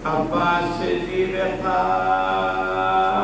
Abbas di Bethlehem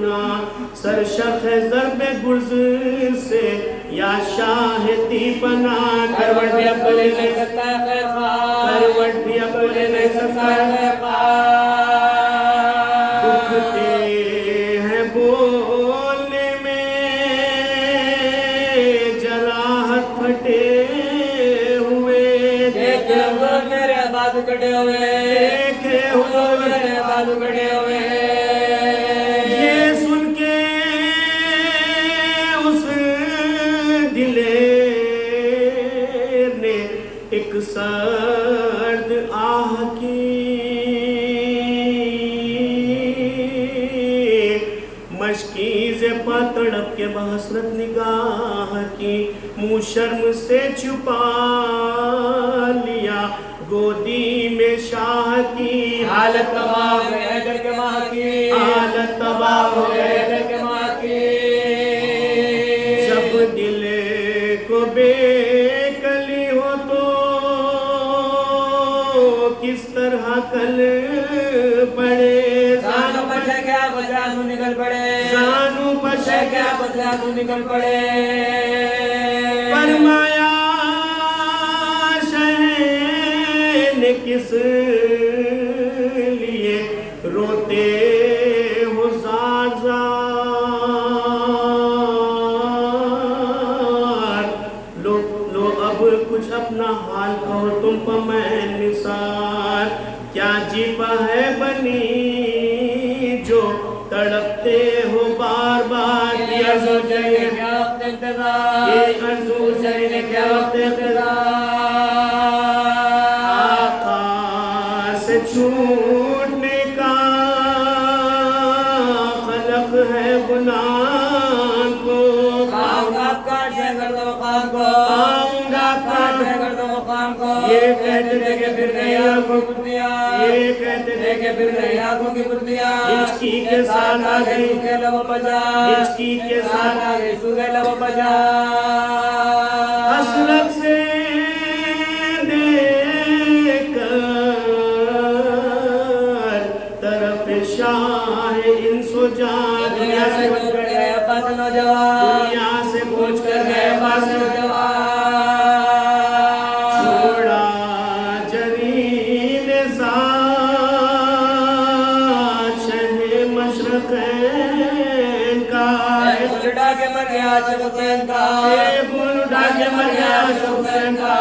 گناہ سرشخ ضرب گرز سے یا شاہدی پناہ کروٹ بھی اب لے نہیں سکتا ہے خیر خواہ کروٹ بھی اب لے نہیں سکتا ہے خیر خواہ دکھتے ہیں بولنے میں جراحت پھٹے ہوئے دیکھے حضور میرے بازو کٹے ہوئے دیکھے حضور میرے بازو کٹے ہوئے یہ سن کے اس دلیر نے ایک سرد آہ کی مشکیز پا تڑپ کے بحسرت نگاہ کی منہ شرم سے چھپا لیا گودی میں شاہ کی حالت تباہ ہو گئے در کے ماں کی حالت تباہ ہو گئے در کے ماں کی جب دل کو بے کلی ہو تو کس طرح کل پڑے زانو بچے کیا بچہ تو نکل پڑے زانو بچے کیا بچہ تو نکل پڑے فرمایا شہر نے کس لیے روتے ہو زار زار لو اب کچھ اپنا حال کہو تم پر میں نثار کیا جیپا ہے بنی جو تڑپتے ہو بار بار یہ عرضو چاہیے کیا وقت انتظار یہ عرضو چاہیے کیا وقت انتظار آقا سے چھوٹنے کا خلق ہے گناہ کو آؤں گا کاٹ ہے کر دو مقام کو آؤں گا کاٹ ہے کر دو مقام کو یہ کہتے تھے کہ پھر نہیں آنکھوں کی پتلیاں یہ کہتے تھے کہ پھر نہیں آنکھوں کی پتلیاں ہچکی کے ساتھ آگئی سوگے لب بجا ہچکی کے ساتھ آگئی سوگے لب بجا حسرت سے دیکھ کر طرف شاہ انس و جان دنیا سے پوچھ کر گئے عباس نوجوان دنیا سے پوچھ کر گئے عباس نوجوان چھوڑا جرین ذات شہ مشرقین کا اے بھول اٹھا کے مر گیا شیخ حسین کا اے بھول اٹھا کے مر گیا شیخ حسین کا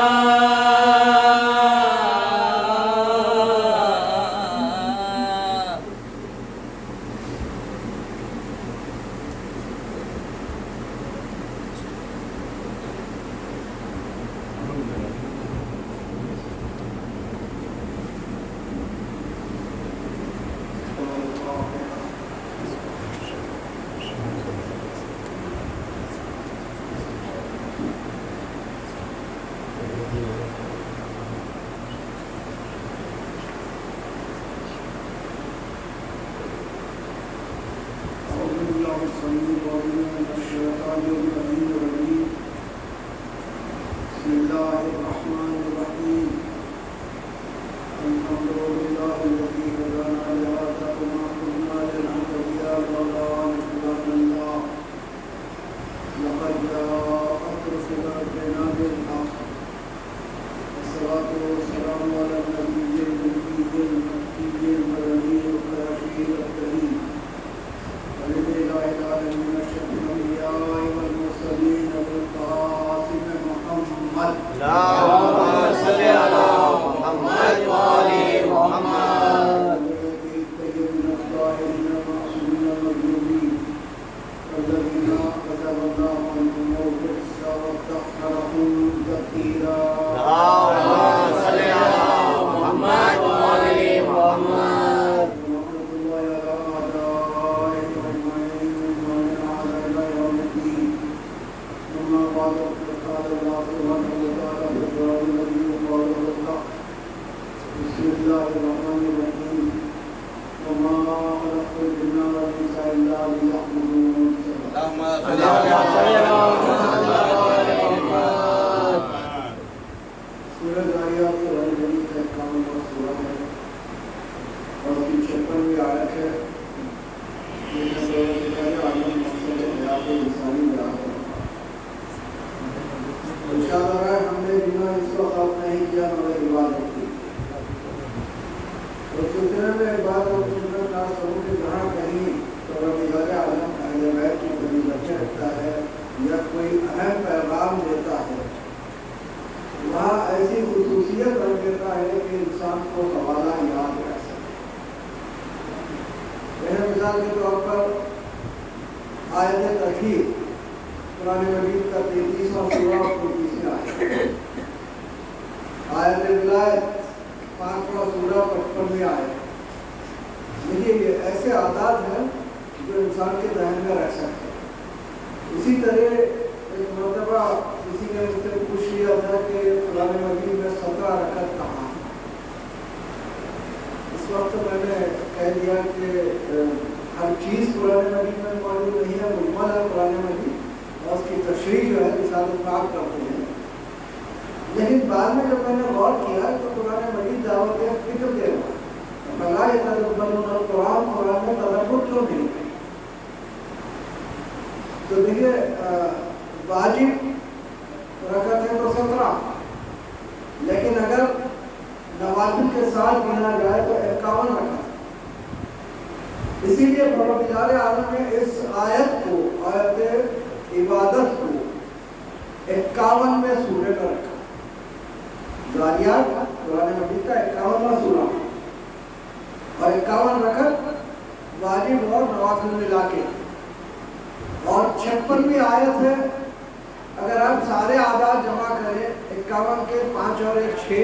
اور 56 آیت ہے مثال کے طور پر آیت تخیر قرآن مجید کا 33واں سورہ اور 35واں آیت ولایت 5واں سورہ 55ویں آیت. دیکھیے یہ ایسے عادات ہیں جو انسان کے ذہن میں رہ سکتے ہیں. اسی طرح ایک مرتبہ کسی نے مجھ سے پوچھ لیا تھا کہ قرآن مجید میں 17 رکعت کہاں ہے. اس وقت میں نے کہہ دیا کہ ہر چیز قرآن مجید میں موجود نہیں ہے، مجمل ہے قرآن مجید اور اس کی تشریح جو ہے رسالۃ پاک کرتے ہیں. لیکن بعد میں جب میں نے غور کیا تو قرآن مجید دعوت فکر دے رہا بلا يتدبرون القرآن، قرآن میں تدبر کیوں نہیں ہے؟ تو دیکھیے واجب رکعت ہے تو 17، لیکن اگر نوافل کے ساتھ گنا جائے تو 51 رکعت. اسی لیے پروردگار عالم نے اس آیت کو، آیت عبادت کو 51 میں سورے پر رکھا. ذاریات قرآن مجید کا 51واں سورہ اور 51 رکعت واجب اور نوافل ملا کے، اور 56ویں آیت ہے. اگر آپ سارے اعداد جمع کریں 51 کے 5 اور 1 6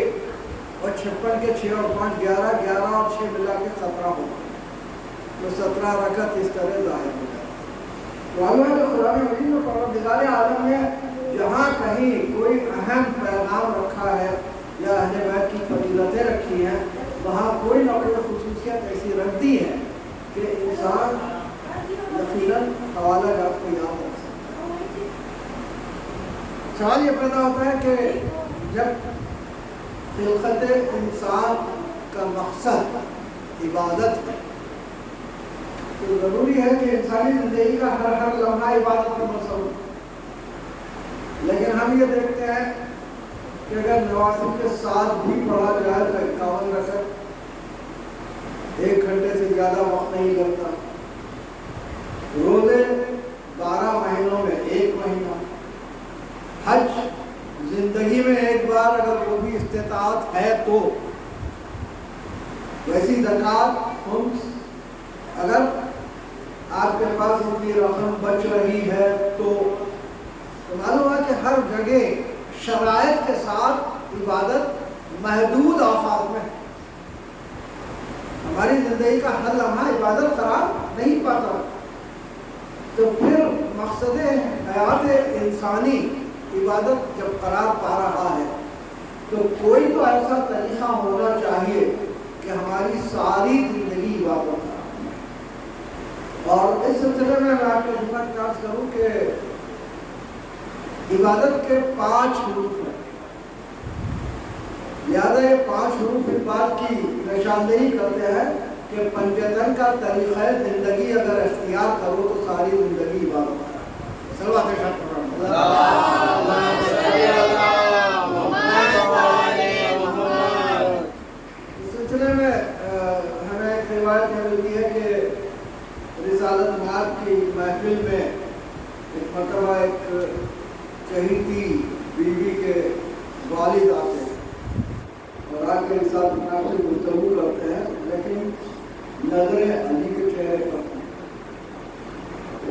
اور 56 کے 6 اور 5 11، 11 اور 6 ملا کے 17 ہوگا. تو 17 رکعت اس طرح ظاہر ہو جائے. قرآن مجید میں پروردگار عالم نے جہاں کہیں کوئی اہم پیغام رکھا ہے یا اہل بیت کی فضیلتیں رکھی ہیں، وہاں کوئی نہ کوئی خصوصیت ایسی رکھ دی ہے کہ انسان یقیناً حوالہ جات کو یاد رکھ سکتا ہے. سوال یہ پیدا ہوتا ہے کہ جب خلقت انسان کا مقصد عبادت ہے تو ضروری ہے کہ انسانی زندگی کا ہر لمحہ عبادت کا مقصد ہو. لیکن ہم یہ دیکھتے ہیں کہ اگر نوافل کے ساتھ بھی پڑھا جائے تو 51 رکعت 1 گھنٹے سے زیادہ وقت نہیں لگتا. روزے 12 مہینوں میں 1 مہینہ. حج زندگی میں ایک بار اگر وہ بھی استطاعت ہے تو. ویسی زکوٰۃ خمس اگر آپ کے پاس اتنی رقم بچ رہی ہے تو معلوم ہے کہ ہر جگہ شرائط کے ساتھ عبادت محدود اوقات میں. ہماری زندگی کا ہر لمحہ عبادت قرار نہیں پاتا. تو پھر مقصد حیات انسانی عبادت جب قرار پا رہا ہے تو کوئی تو ایسا طریقہ ہونا چاہیے کہ ہماری ساری زندگی عبادت قرار. اور اس سلسلے میں آپ کو خدمت عرض کروں کہ عبادت کے 5 حروف ہیں. لہٰذا یہ 5 حروف اس بات کی نشاندہی کرتے ہیں کہ پنجتن کا طریقہ زندگی اگر اختیار کرو تو ساری زندگی عبادت ہے. صلوات شاہ اس سلسلے میں ہمیں ایک روایت ملتی ہے کہ رسالت پاک کی محفل میں ایک مرتبہ ایک چہیتی بیوی کے والد آتے ہیں اور آ کے رسالت پاک سے گفتگو کرتے ہیں، لیکن نظریں علی کے چہرے پر ہیں.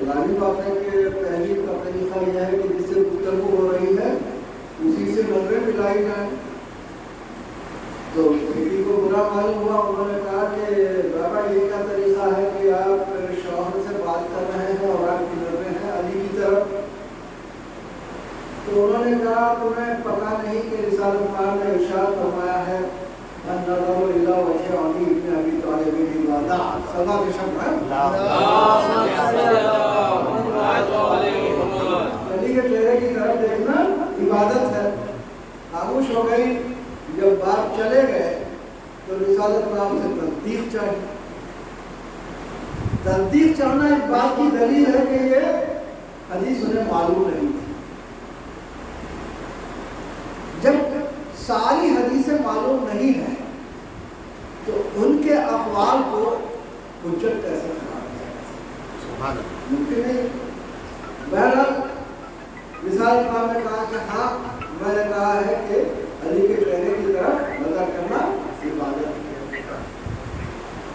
ظاہری بات ہے کہ تحریر کا طریقہ یہ ہے کہ جس سے گفتگو ہو رہی ہے اسی سے نظریں ملائی جائیں. تو بیٹی کو برا معلوم ہوا. انہوں نے کہا کہ بابا یہ کیا طریقہ ہے کہ آپ شوہر سے بات کر رہے ہیں اور آپ کی نظریں ہیں علی کی طرف. تو انہوں نے کہا تمہیں پتہ نہیں کہ رسالت پاک نے ارشاد فرمایا ہے النظر الی وجه علی بن ابی طالب عبادہ. صدا کے شب ہے علی کے چہرے کی طرف دیکھنا عبادت ہے. خاموش ہو گئی. جب باپ چلے گئے تو رسالت پاک سے تصدیق چاہیے. تصدیق چاہنا اس بات کی دلیل ہے کہ یہ حدیث انہیں معلوم نہیں تھی. جب ساری حدیثیں معلوم نہیں ہیں تو ان کے اقوال کو حجت کیسے قرار دیا جائے؟ ممکن نہیں. بہرحال رسالت پاک نے کہا کہ ہاں میں نے کہا ہے کہ علی کے چہرے کی طرف نظر کرنا عبادت ہے.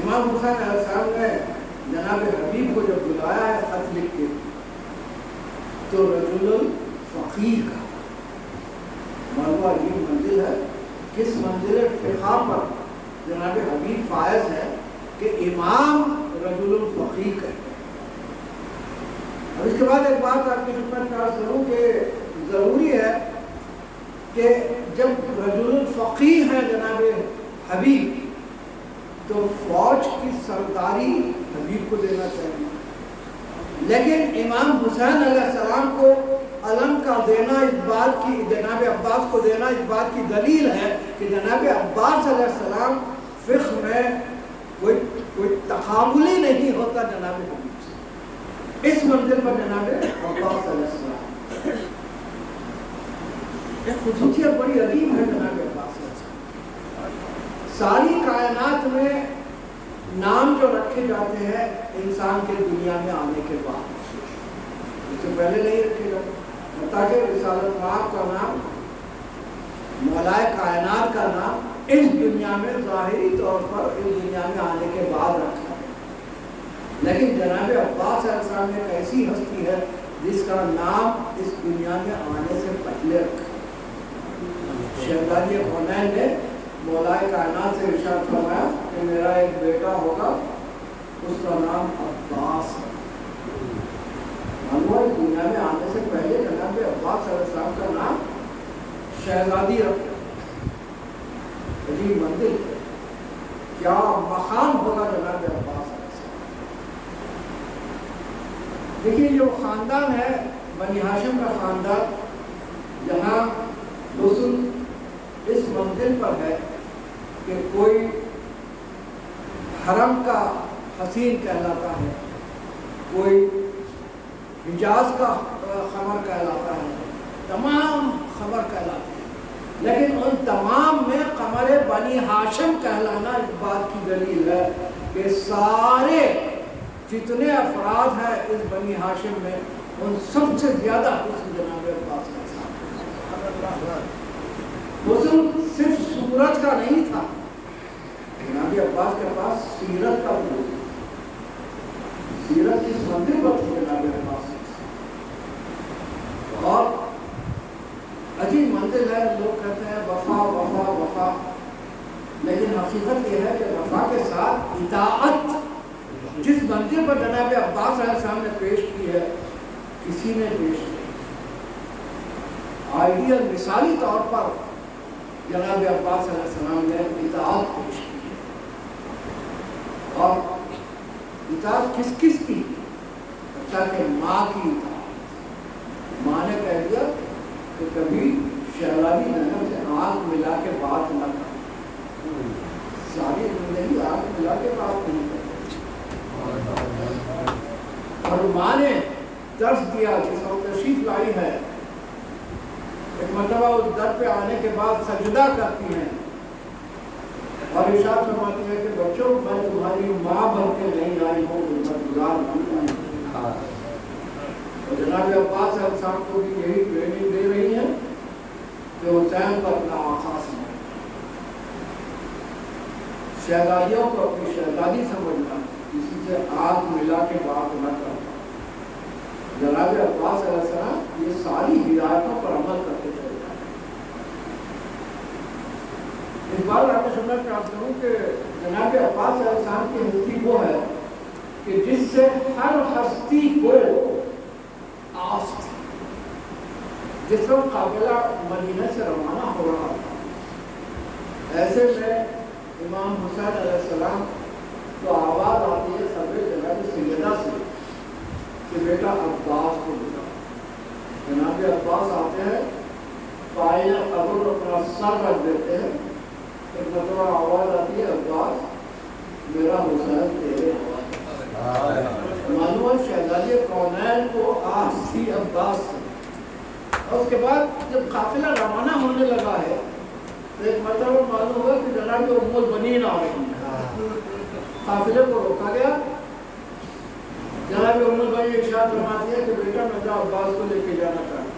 امام حسین علیہ السلام نے جناب حبیب کو جب بلایا ہے خط لکھ کے تو رجل الفقیر کا معلوم عجیب منزل ہے. کس منزل فقہ پر جناب حبیب فائز ہے کہ امام رجل الفقیر کہتے ہیں. اب اس کے بعد ایک بات آپ کی خدمت میں عرض کروں کہ ضروری ہے کہ جب رجل الفقیر ہے جناب حبیب تو فوج کی سرداری حبیب کو دینا چاہیے. لیکن امام حسین علیہ السلام کو علم کا دینا اس بات کی، جناب عباس کو دینا اس بات کی دلیل ہے کہ جناب عباس علیہ السلام فقہ میں کوئی تقابلی نہیں ہوتا جناب حبیب سے. اس منزل پر جناب عباس علیہ السلام ایک خصوصیت بڑی عظیم ہے جناب عباس علیہ السلام. ساری کائنات میں نام جو رکھے جاتے ہیں انسان کے دنیا میں آنے کے بعد، اس سے پہلے نہیں رکھے جاتے. تاکہ رسالت مآب کا نام، مولائے کائنات کا نام اس دنیا میں ظاہری طور پر اس دنیا میں آنے کے بعد رکھا ہے. لیکن جناب عباس علیہ السلام ایک ایسی ہستی ہے جس کا نام اس دنیا میں آنے سے پہلے رکھا. شہزادی حنین نے مولائے کائنات سے ارشاد فرمایا کہ میرا ایک بیٹا ہوگا، اس کا نام عباس ہے. اس دنیا میں آنے سے پہلے جناب عباس علیہ السلام کا نام شہزادی رکھا. عجیب منزل، کیا مقام ہوگا جناب عباس علیہ السلام. دیکھیے جو خاندان ہے بنی ہاشم کا خاندان، جہاں رسول اس منزل پر ہے کہ کوئی حرم کا حسین کہلاتا ہے، کوئی حجاز کا خمر کہلاتا ہے، تمام خمر کہلاتے ہیں. لیکن ان تمام میں قمر بنی ہاشم کہلانا اس بات کی دلیل ہے کہ سارے جتنے افراد ہیں اس بنی ہاشم میں ان سب سے زیادہ حسن جناب عباس کا ساتھ. حسن صرف صورت کا نہیں تھا، جناب عباس کے پاس سیرت کا بھی تھا. سیرت کس منزل پر تھی جناب عباس. اور عجیب منزل ہے، لوگ کہتے ہیں وفا وفا وفا، لیکن حقیقت یہ ہے کہ وفا کے ساتھ اطاعت جس منزل پر جناب عباس علیہ السلام نے پیش کی ہے کسی نے پیش کی. آئیڈیل مثالی طور پر جناب عباس علیہ السلام نے اطاعت پیش کی ہے. اور اطاعت کس کس کی؟ تاکہ ماں کی اطاعت. ماں نے کہہ دیا کہ کبھی شہزادی زینب سے آنکھ ملا کے بات نہ کر. ساری زندگی آنکھ ملا کے بات نہیں کرتی. اور ماں نے درس دیا جس وقت تشریف لائی ہے، ایک مرتبہ اس در پہ آنے کے بعد سجدہ کرتی ہیں اور ارشاد فرماتی ہے کہ بچوں میں تمہاری ماں بن کے نہیں آئی ہوں، خدمتگار بن آئی ہوں. اور جناب عباس علیہ السلام کو بھی یہی ٹریننگ دے رہی ہیں کہ حسین کو اپنا آقا سمجھنا، شہزادیوں کو اپنی شہزادی سمجھنا، کسی سے آنکھ ملا کے بات نہ کرنا. جناب عباس علیہ السلام یہ ساری ہدایتوں پر عمل کرتے چلے جائیں. اس بار آپ نے سننا چاہتا ہوں کہ جناب عباس علیہ السلام کی ہستی وہ ہے کہ جس سے ہر ہستی کو آس تھی. جس وقت قافلہ مدینہ سے روانہ ہو رہا تھا، ایسے میں امام حسین علیہ السلام کو آواز آتی ہے صدر جناب سیدہ سے کہ بیٹا عباس کو بلا. جناب عباس آتے ہیں، پائے قبر اپنا سر رکھ دیتے ہیں. ایک مرتبہ آواز آتی ہے عباس میرا حسین تیرے حوالے. معلوم شہزادی کونین کو آس تھی عباس سے. اور اس کے بعد جب قافلہ روانہ ہونے لگا ہے تو ایک مرتبہ معلوم ہوا کہ جناب ام البنین آ رہی ہیں. قافلے کو روکا گیا. جناب ام البنین ارشاد فرماتی ہے کہ بیٹا میں تو عباس کو لے کے جانا چاہتا ہوں.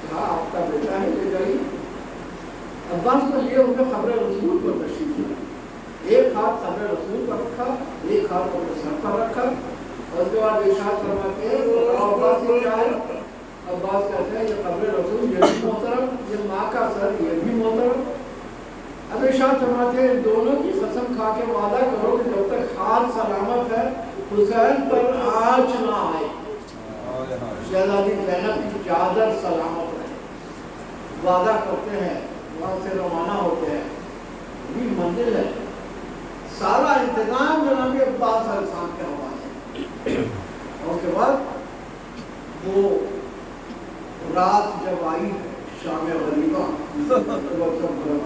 کہا آپ کا بیٹا ہے، لے جائیے. عباس کو لیے ان میں خبر رسول کو تشریف لائی. ایک ہاتھ قبر رسول پر رکھا، ایک ہاتھ اپنے سر پر رکھا، اور اس کے بعد ارشاد فرماتے ہیں عباس کیا ہے؟ عباس کہتے ہیں یہ قبر رسول یہ بھی محترم، یہ ماں کا سر یہ بھی محترم۔ اب ارشاد فرماتے ہیں دونوں کی قسم کھا کے وعدہ کرو کہ جب تک ہاتھ سلامت ہے حسین پر آنچ نہ آئے، شہزادی زینب کی چادر سلامت رہے۔ وعدہ کرتے ہیں، وہاں سے روانہ ہوتے ہیں، یہ منزل ہے، سارا انتظام جناب عباس السلام کے حوالے۔ اور اس کے بعد وہ رات جب آئی شام غریبہ،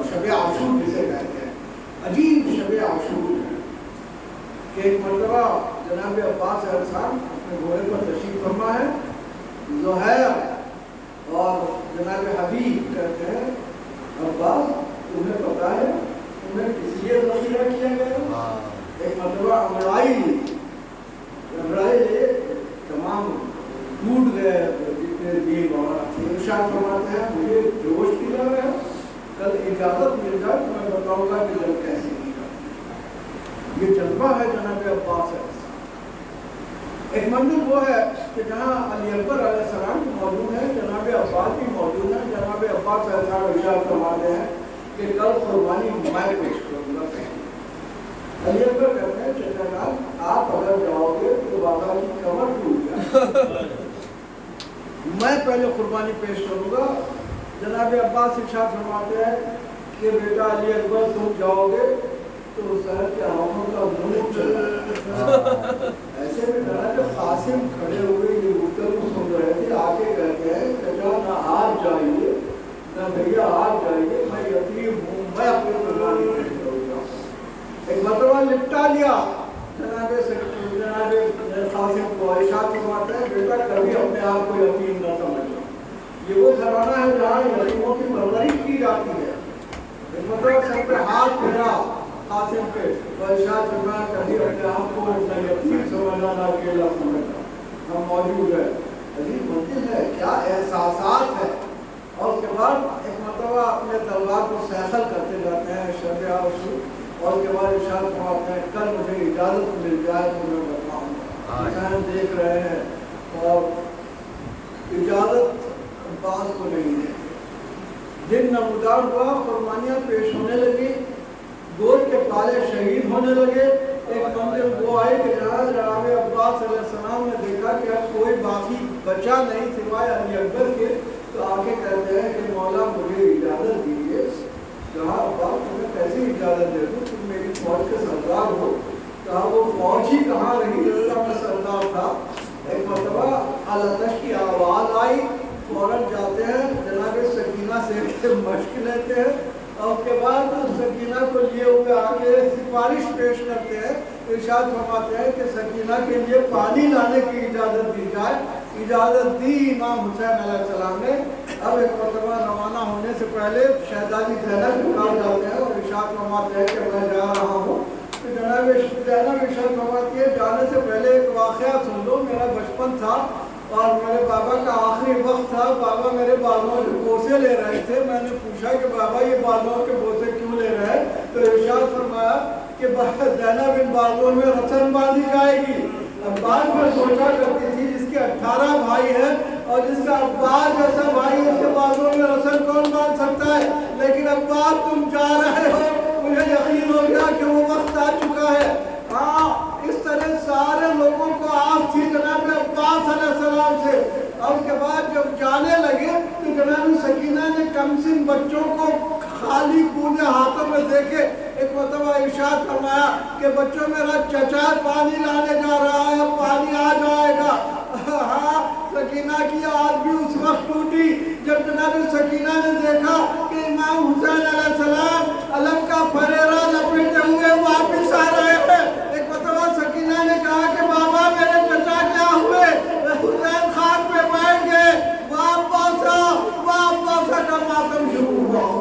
شب عاشور جسے کہتے ہیں، عجیب شب عاشور ہے کہ ایک مرتبہ جناب عباس السلام اپنے گھوڑے پر تشریف فرما ہے، زہیر اور جناب حبیب کہتے ہیں عباس تمہیں پتا ہے تمہیں کس لیے ذخیرہ کیا گیا؟ ایک مرتبہ امرائی لے تمام ٹوٹ گئے جتنے دین وغیرہ تھے، ارشاد فرماتے ہیں مجھے جوش پلا ہے، کل اجازت مل جائے تو میں بتاؤں گا کہ جب کیسے کی جاتی ہے۔ یہ جذبہ ہے جناب عباس ہے۔ ایک منزل وہ ہے کہ جہاں علی اکبر علیہ السلام موجود ہیں، جناب عباس بھی موجود ہیں، جناب عباس علیہ السلام ارشاد فرماتے ہیں کہ کل قربانی میں پیش کروں گا۔ علی اکبر کہتے ہیں چچا جان آپ اگر جاؤ گے تو بابا کی کمر ٹوٹ جائے، میں پہلے قربانی پیش کروں گا۔ جناب عباس ارشاد فرماتے ہیں کہ بیٹا علی اکبر تم جاؤ گے تو حسین کے آنکھوں کا منہ چلا۔ ایسے میں جناب قاسم کھڑے ہوئے یہ گفتگو سن رہے تھے، آگے کہتے ہیں چچا نہ آپ جائیے نہ بھیا آپ جائیے، میں یتیم ہوں، میں اپنی قربانی پیش کروں گا۔ ایک مرتبہ لپٹا لیا جناب قاسم کو، ارشاد فرماتے ہیں بیٹا کبھی اپنے آپ کو یتیم نہ سمجھنا، یہ وہ گھرانہ ہے جہاں یتیموں کی پرورش کی جاتی ہے۔ ایک مرتبہ سر پہ ہاتھ پھیرا قاسم پہ، ارشاد فرمایا کبھی اپنے آپ کو نہ یتیم سمجھنا نہ اکیلا سمجھنا، ہم موجود ہیں۔ عجیب منزل ہے، کیا احساسات ہے۔ اور اس کے بعد ایک مرتبہ اپنے تلوار کو سیخل کرتے جاتے ہیں شب عاشور، اور اس کے بعد ارشاد فرماتے ہیں کل مجھے اجازت مل جائے تو میں بتاؤں گا۔ حسین دیکھ رہے ہیں اور اجازت عباس کو نہیں دیتے۔ دن نمودار ہوا، قربانیاں پیش ہونے لگی، گود کے پالے شہید ہونے لگے۔ ایک منزل وہ آئے کہ جہاں جناب عباس علیہ السلام نے دیکھا کہ اب کوئی باقی بچا نہیں سوائے علی اکبر کے، تو آگے کہتے ہیں کہ مولا مجھے اجازت دیجیے۔ کہا عباس تمہیں کیسی اجازت دے دوں، تم میری فوج کے سردار ہو۔ کہا وہ فوج ہی کہاں رہی جس کا میں سردار تھا۔ ایک مرتبہ الاتش کی آواز آئی، فوراً جاتے ہیں جناب سکینہ سے مشق لیتے ہیں، اور اس کے بعد سکینہ کو لیے ہوئے آگے سفارش پیش کرتے ہیں۔ ارشاد فرماتے ہیں کہ سکینہ کے لیے پانی لانے کی اجازت دی جائے۔ اجازت دی امام حسین علیہ السلام نے۔ اب ایک مرتبہ روانہ ہونے سے پہلے شہزادی زینب کے پاس جاتے ہیں اور ارشاد فرماتے ہیں کہ میں جا رہا ہوں۔ تو جناب زینب ارشاد فرماتی ہے جانے سے پہلے ایک واقعہ سن لو، میرا بچپن تھا اور میرے بابا کا آخری وقت تھا، بابا میرے بالوں کے بوسے لے رہے تھے، میں نے پوچھا کہ بابا یہ بالوں کے بوسے کیوں لے رہے ہیں؟ تو ارشاد فرمایا کہ زینب ان بالوں میں رسن باندھی جائے گی۔ اب بعد میں سوچا کرتی تھی جس کے 18 بھائی ہیں اور جس کا عباس جیسا بھائی اس کے بالوں میں رسن کون باندھ سکتا ہے، لیکن عباس تم جا رہے ہو، مجھے یقین ہو گیا کہ وہ وقت آ چکا ہے۔ ہاں اس طرح سارے لوگوں کو آس تھی جناب عباس علیہ السلام سے۔ اور اس کے بعد جب جانے لگے تو جناب سکینہ نے کم سن بچوں کو خالی کولے ہاتھوں میں دیکھے۔ ایک مرتبہ ارشاد فرمایا کہ بچوں میرا چچا پانی لانے جا رہا ہے، پانی آ جائے گا۔ ہاں سکینہ کی آج بھی اس وقت ٹوٹی جب جناب سکینہ نے دیکھا کہ امام حسین علیہ السلام علم کا پھریرا لپیٹے ہوئے واپس آ رہے ہیں۔ ایک مرتبہ سکینہ نے کہا کہ بابا میرے چچا کیا ہوئے؟ حسین خاک پہ بیٹھ گئے، واپس کا ماتم شروع ہوا۔